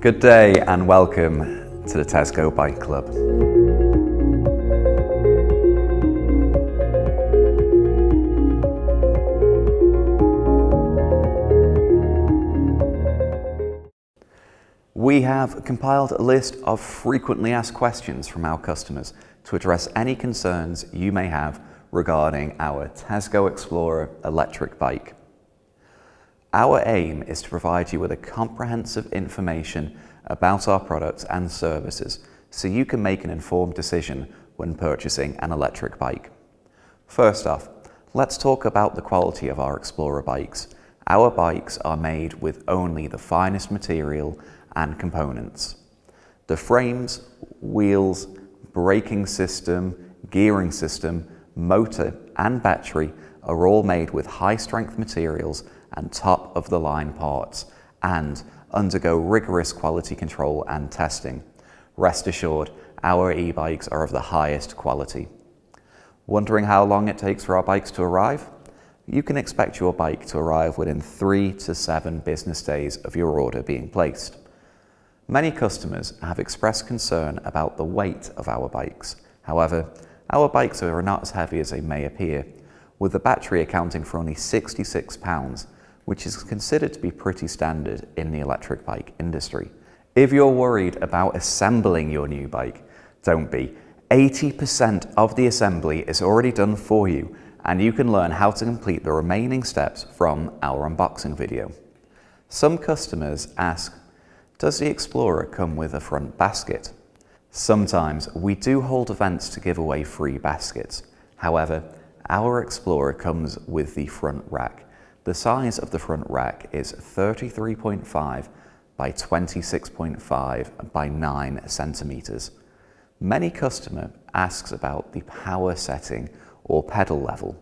Good day and welcome to the Tesgo Bike Club. We have compiled a list of frequently asked questions from our customers to address any concerns you may have regarding our Tesgo Explorer electric bike. Our aim is to provide you with a comprehensive information about our products and services so you can make an informed decision when purchasing an electric bike. First off, let's talk about the quality of our Explorer bikes. Our bikes are made with only the finest material and components. The frames, wheels, braking system, gearing system, motor and battery are all made with high strength materials and top of the line parts and undergo rigorous quality control and testing. Rest assured, our e-bikes are of the highest quality. Wondering how long it takes for our bikes to arrive? You can expect your bike to arrive within 3 to 7 business days of your order being placed. Many customers have expressed concern about the weight of our bikes. However, our bikes are not as heavy as they may appear, with the battery accounting for only 66 pounds, which is considered to be pretty standard in the electric bike industry. If you're worried about assembling your new bike, don't be. 80% of the assembly is already done for you, and you can learn how to complete the remaining steps from our unboxing video. Some customers ask, does the Explorer come with a front basket? Sometimes we do hold events to give away free baskets. However, our Explorer comes with the front rack. The size of the front rack is 33.5 by 26.5 by 9 centimeters. Many customer asks about the power setting or pedal level.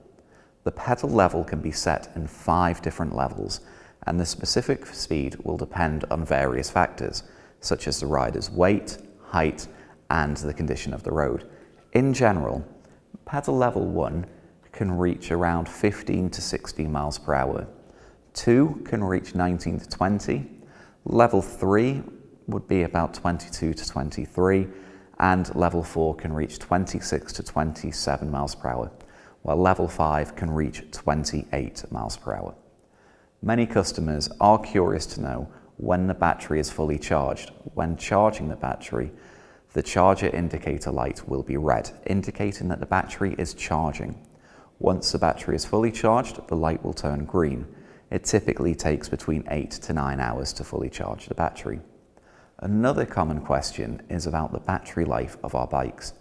The pedal level can be set in 5 different levels, and the specific speed will depend on various factors, such as the rider's weight, height, and the condition of the road. In general, pedal level 1 can reach around 15 to 16 miles per hour. 2 can reach 19 to 20. Level 3 would be about 22 to 23, and level 4 can reach 26 to 27 miles per hour, while level 5 can reach 28 miles per hour. Many customers are curious to know when the battery is fully charged. When charging the battery, the charger indicator light will be red, indicating that the battery is charging. Once the battery is fully charged, the light will turn green. It typically takes between 8 to 9 hours to fully charge the battery. Another common question is about the battery life of our bikes.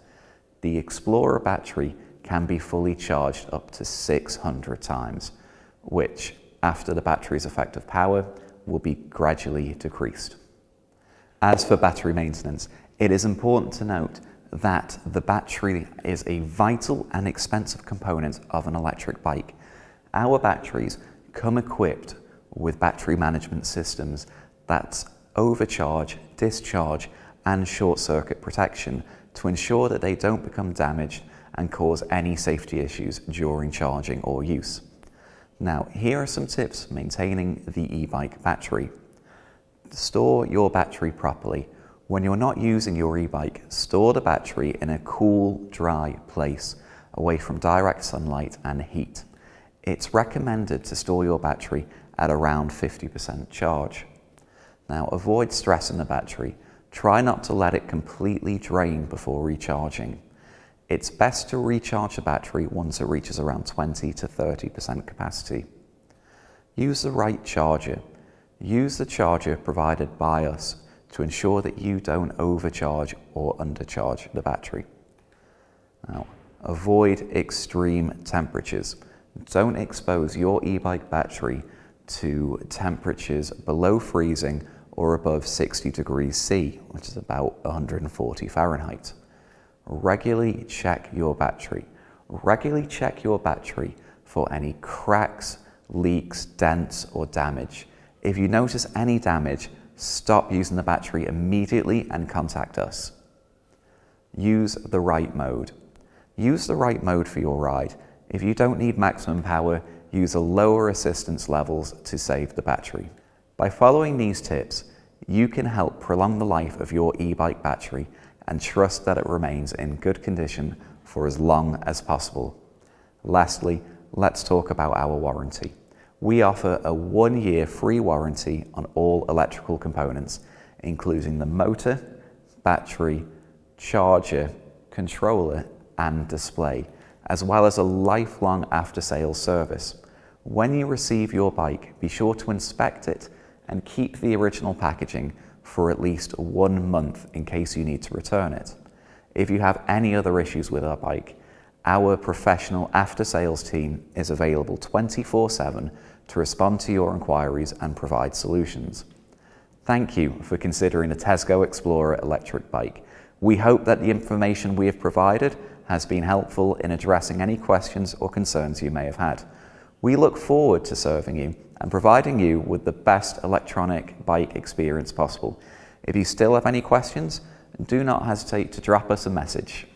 The Explorer battery can be fully charged up to 600 times, which after the battery's effective power will be gradually decreased. As for battery maintenance, it is important to note that the battery is a vital and expensive component of an electric bike. Our batteries come equipped with battery management systems that overcharge, discharge, and short circuit protection to ensure that they don't become damaged and cause any safety issues during charging or use. Now, here are some tips for maintaining the e-bike battery. Store your battery properly. When you're not using your e-bike, store the battery in a cool, dry place, away from direct sunlight and heat. It's recommended to store your battery at around 50% charge. Now, avoid stressing the battery. Try not to let it completely drain before recharging. It's best to recharge the battery once it reaches around 20 to 30% capacity. Use the right charger. Use the charger provided by us to ensure that you don't overcharge or undercharge the battery. Now, avoid extreme temperatures. Don't expose your e-bike battery to temperatures below freezing or above 60 degrees C, which is about 140 Fahrenheit. Regularly check your battery. Regularly check your battery for any cracks, leaks, dents, or damage. If you notice any damage, stop using the battery immediately and contact us. Use the right mode. Use the right mode for your ride. If you don't need maximum power, use a lower assistance levels to save the battery. By following these tips, you can help prolong the life of your e-bike battery and trust that it remains in good condition for as long as possible. Lastly, let's talk about our warranty. We offer a 1-year free warranty on all electrical components, including the motor, battery, charger, controller, and display, as well as a lifelong after-sales service. When you receive your bike, be sure to inspect it and keep the original packaging for at least 1 month in case you need to return it. If you have any other issues with our bike, our professional after-sales team is available 24/7 to respond to your inquiries and provide solutions. Thank you for considering a Tesgo Explorer electric bike. We hope that the information we have provided has been helpful in addressing any questions or concerns you may have had. We look forward to serving you and providing you with the best electronic bike experience possible. If you still have any questions, do not hesitate to drop us a message.